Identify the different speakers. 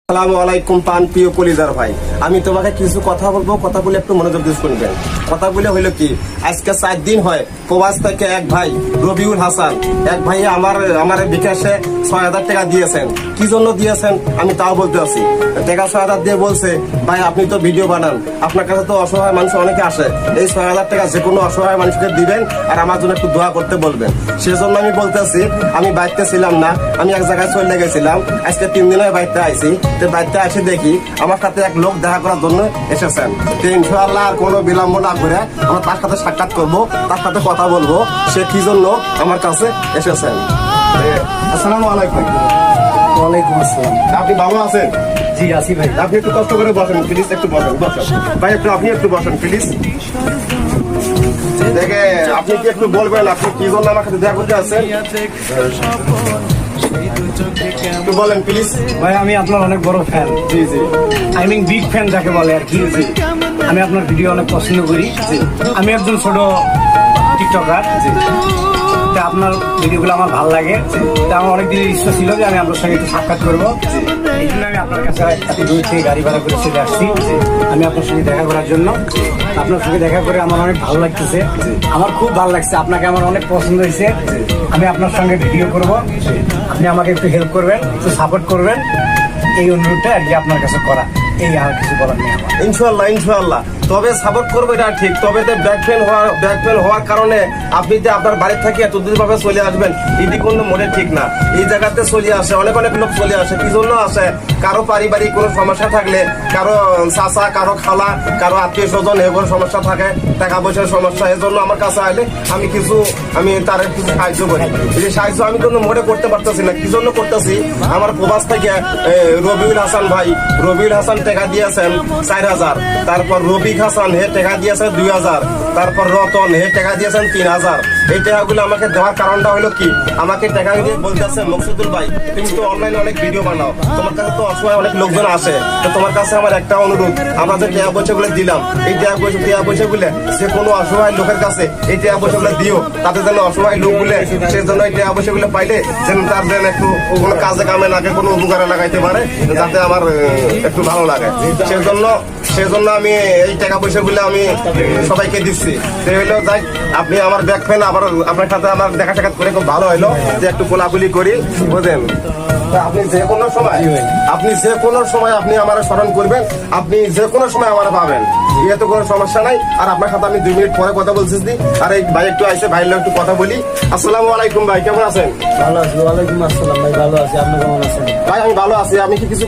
Speaker 1: আসসালামু আলাইকুম পান প্রিয় কলিজার ভাই, আমি তোমাকে কিছু কথা বলবো, কথা বলে একটু মনোযোগ দিয়ে শুনবেন। কথা বলে হইলো কি, আজকে 4 দিন হয় প্রবাস থেকে এক ভাই রবিউল হাসান, এক ভাই আমার বিকাশে 6,000 টাকা দিয়েছেন। কি জন্য দিয়েছেন আমি তাও বলতে আছি। টাকা 6,000 দিয়ে বলছে, ভাই আপনি তো ভিডিও বানান, আপনার কাছে তো অসহায় মানুষ অনেকে আসে, এই 6,000 টাকা যে কোনো অসহায় মানুষকে দিবেন আর আমার জন্য একটু দোয়া করতে বলবেন। সেজন্য আমি বলতেছি, আমি বাড়িতে ছিলাম না, আমি এক জায়গায় চলে গেছিলাম, আজকে 3 দিন হয় বাড়িতে আইছি। বাড়িতে এসে দেখি আমার সাথে এক লোক দেখা করার জন্য এসেছেন। ইনশাআল্লাহ আর কোনো বিলম্ব না করে আমরা তার সাথে সাক্ষাৎ করব, তার সাথে কথা বলবো, সে কি জন্য আমার কাছে এসেছেন। আসসালামু আলাইকুম।
Speaker 2: ওয়ালাইকুম আসসালাম।
Speaker 1: আপনি ভালো আছেন?
Speaker 2: জি আছি ভাই।
Speaker 1: আপনি একটু কষ্ট করে বসেন প্লিজ, একটু বসেন ভাই, আপনি একটু বসেন প্লিজ। দেখে আপনি কি একটু বলবেন আপনি কি জন্য আমার সাথে দেখা করতে আসছেন? একটু বলেন প্লিজ।
Speaker 2: ভাই আমি আপনার অনেক বড় ফ্যান।
Speaker 1: জি জি,
Speaker 2: আই মিন বিগ ফ্যান যাকে বলে আর কি। আমি আপনার ভিডিও অনেক পছন্দ করি। আমি একজন ছোট টিকটকার। তা আপনার ভিডিওগুলো আমার ভালো লাগে। তা আমার অনেক দিনের ইচ্ছা ছিল যে আমি আপনার সঙ্গে একটু সাক্ষাৎ করবো। এই জন্য আমি আপনার কাছে এত দূর থেকে গাড়ি ভাড়া করে চলে আসছি আমি আপনার সঙ্গে দেখা করার জন্য। আপনার সঙ্গে দেখা করে আমার অনেক ভালো লাগতেছে, আমার খুব ভালো লাগছে, আপনাকে আমার অনেক পছন্দ হয়েছে। আমি আপনার সঙ্গে ভিডিও করব, আপনি আমাকে একটু হেল্প করবেন, একটু সাপোর্ট করবেন, এই অনুরোধটা আর কি আপনার কাছে করা। এই আর কিছু বলার নেই আমার।
Speaker 1: ইনশাআল্লাহ ইনশাআল্লাহ, তবে সাপোর্ট করবো এটা ঠিক, তবে ব্যাক ফেল হওয়ার কারণে আপনি যে আপনার বাড়ি থেকে এত দূর ভাবে চলে আসবেন, এটি কোনো মনে ঠিক না। এই জায়গাতে চলে আসে অনেক লোক চলে আসে, কি জন্য আসে? কারো পারিবারিক কোনো সমস্যা থাকলে, কারো চাচা, কারো খালা, কারো আত্মীয় স্বজন এগুলো সমস্যা থাকে, টাকা পয়সার সমস্যা, এজন্য আমার কাছে আসলে আমি তার কিছু সাহায্য করি। এই সাহায্য আমি কোনো মনে করতে পারতেছি না। কি জন্য করতেছি, আমার প্রবাস থেকে রবিউল হাসান ভাই, রবিউল হাসান টাকা দিয়েছেন 4,000, তারপর রবিক হাসান হে টাকা দিয়েছেন 2,000, তারপর রতন হে টাকা দিয়েছেন 3,000। এই টাকাগুলো আমাকে দেওয়ার কারণটা হলো কি, আমাকে টাকা দিয়ে বলতেছে, মকসুদুল ভাই তুমি তো অনলাইনে অনেক ভিডিও বানাও, তোমার কাছে তো অসহায় অনেক লোকজন আসে, তো তোমার কাছে আমার একটা অনুরোধ, আমরা যে টাকা পয়সাগুলো দিলাম, এই টাকা পয়সাগুলো যে কোনো অসহায় লোকের কাছে এই টাকা পয়সাগুলো দিও, তাতে যেন অসহায় লোকগুলো সে জন্য এই টাকা পয়সাগুলো পাইলে যেন তার যেন একটু কোনো কাজে কামে লাগে, কোনো উপকারে লাগাইতে পারে, যাতে আমার একটু ভালো লাগে। সেজন্য আমি এই টাকা পয়সাগুলো আমি সবাইকে দিচ্ছি। যাই, আপনি আমার দেখবেন, আবার আপনার সাথে আমার দেখা সাক্ষাৎ করে খুব ভালো হইলো, যে একটু কোলাকুলি করি, বুঝলেন? আপনি যে কোনো সময় আপনি আমার স্মরণ করবেন, আপনি যে কোনো সময় আমার পাবেন, এতে কোনো সমস্যা নাই। আর আপনার সাথে আমি 2 মিনিট পরে কথা বলছি। আর এই ভাই একটু আইসে, ভাইয়ের একটু কথা বলি। আসসালামু আলাইকুম ভাই, কেমন আছেন?
Speaker 2: ভালো আছি। ওয়ালাইকুম আসসালাম ভাই, ভালো আছি। আপনি কেমন আছেন?
Speaker 1: ভাই আমি ভালো আছি। আমি কি কিছু